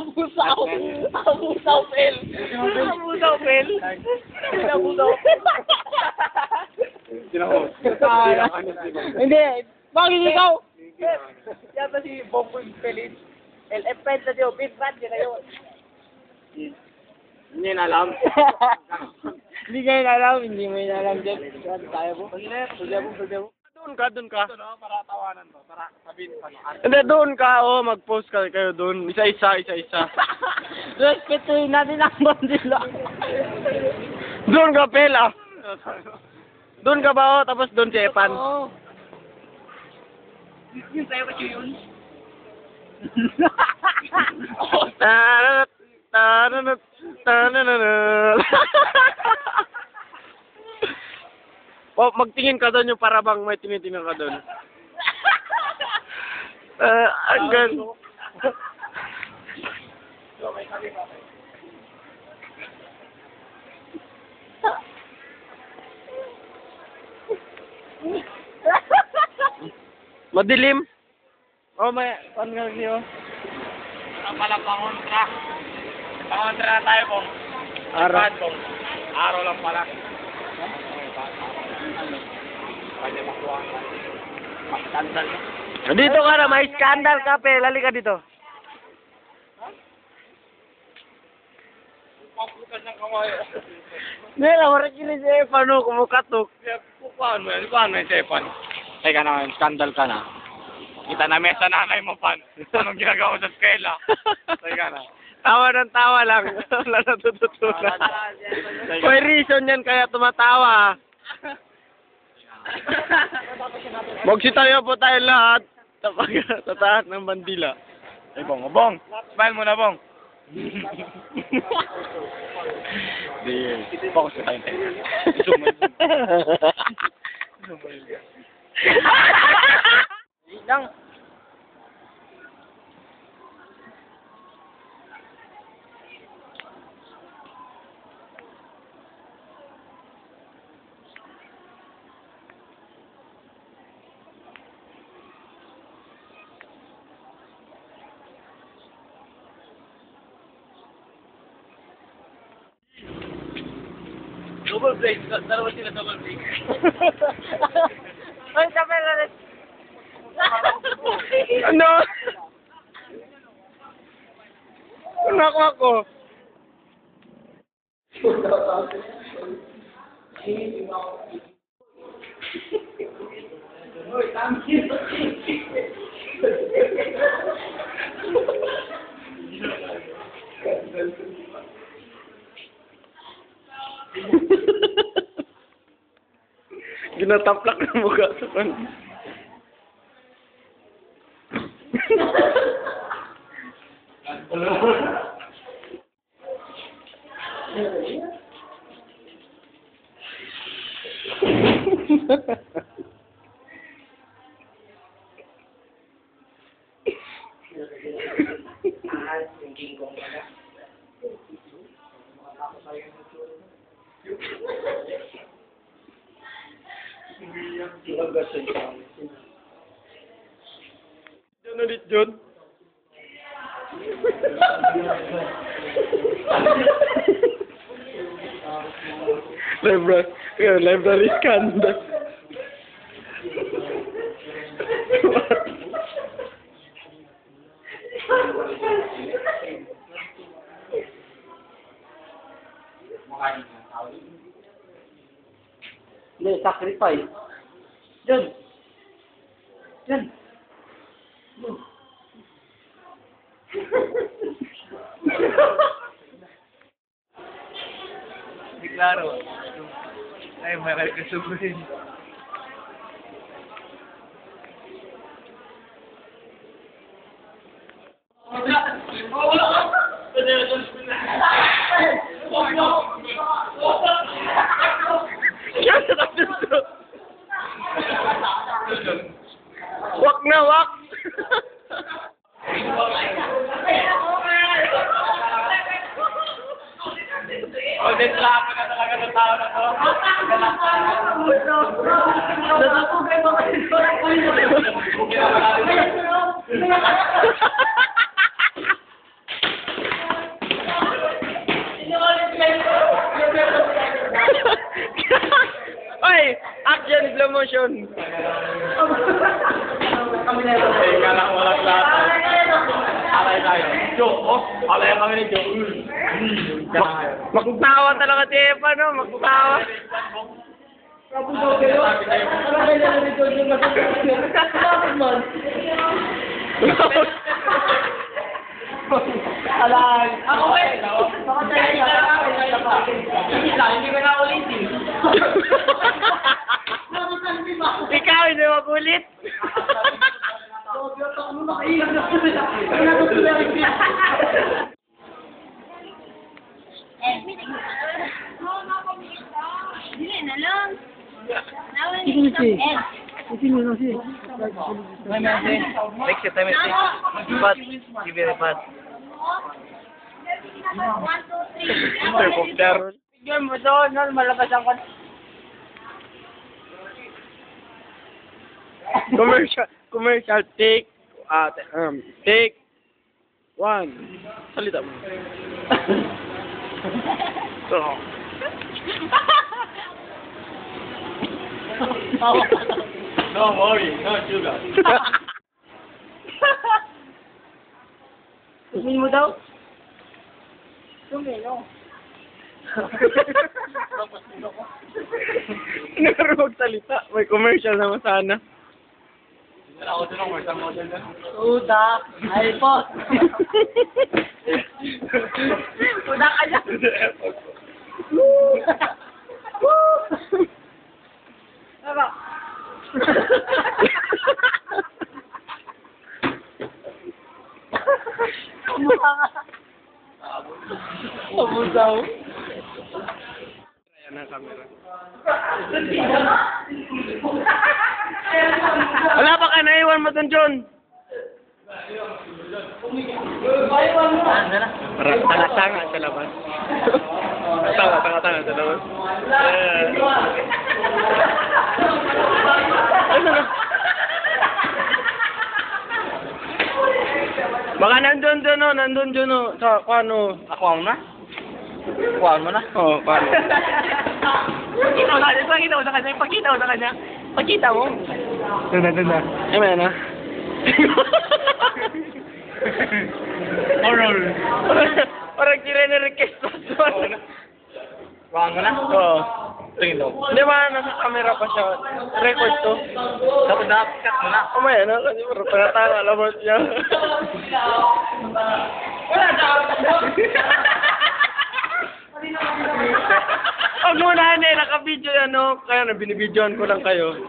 Abusaw! Abusaw, Pel! Abusaw, Pel! Abusaw! Hindi! Bakit ikaw? Yan ba si Bongbong Pelin? LFN na diyo, Bitrat yun na yun. Hindi na alam. Hindi kayo alam, hindi mo yun alam dyan. Kaya mo? Pwede mo. Doon ka. Para tawanan to, para sabihin pa. Hindi, doon ka. Mag-post kayo doon. Isa-isa. Respetuhin natin ang bandila. Doon ka, Pela. Doon ka ba, tapos doon si Epan. Oo. Yun sa'yo kasi yun. Magtingin ka doon yung para bang may tinitingnan ka doon. Hanggang. Madilim. May ano nga niyo? Pala pangontra. Pangontra na tayo, Bong. Araw. Bong. Araw lang pala. Pwede makuha ka. Skandal. Dito ka na, may skandal ka, Pel. Halika dito. Papukan ng kamay. Nila, warak yun si Epan, kumukatok. Paano yan, Stefan? Teka na, skandal ka na. Kita na mesa nanay mo, pan. Anong ginagawa mo sa skela? Teka na. Tawa ng tawa lang. Wala natututunan. May reason yan kaya tumatawa. Magsitayo po tayo lahat sa taas ng bandila. Ay, Bong. Bong, smile mo na, Bong. Focus ka tayo. Zoom. Lang. Double break. Dalawa sila double break. Ay, sabi na rin. Ano? Ako. Ginataplak ng mukha sa pan. Diyan ulit, John. Library scandal. Hindi, sacrifice. Diyan. Diyan. Di klaro. Ay, may kasubuhin. Wak na wak. Deslapa na talaga ng tao na to. Nasasugay ba kayo? promotion. Teka lang, walang klase. Alay tayo. Joe, oh, alay kami ni Joe. Magtawa talaga si Epa, no? Magtawa. Alam. Ako eh. Hindi ko na ulitin. Ikaw, hindi magulit. Dili na lang. Next time is but give it a pat. Bigyan mo doon, no? Malabas ang kon. Commercial take take 1. Salita mo. So, Don't worry, no sugar. Tingin mo daw? Tumino. Pero magsalita. May commercial naman sana. Ako din ako, isang model na. Uda. Ay po. Uda ka dyan. Tama. Kumukha ka. Abusaw. Ayan ang camera. Wala pa ka naiwan mo dun, John. Tanga-tanga sa labas. Tanga-tanga sa labas. Ano na? Baka nandun dun, no? Nandun dun, no? Sa kano? Ako na? Kuhaan mo na? Oo, kano? Pakita mo sa kanya. Pakita mo sa kanya. Pakita mo. Tanda. Ay, may na. Oral. Parang kire-request pa siya. Kuhaan mo na? Oo. Tingin daw. Di ba, nasa camera pa siya. Record to. Dapat na-cut mo na. Kumaya na, kasi parang panatanga naman siya. Wala na. Huwag muna, naka-video yan, no? Kaya na, binibidyoan ko lang kayo.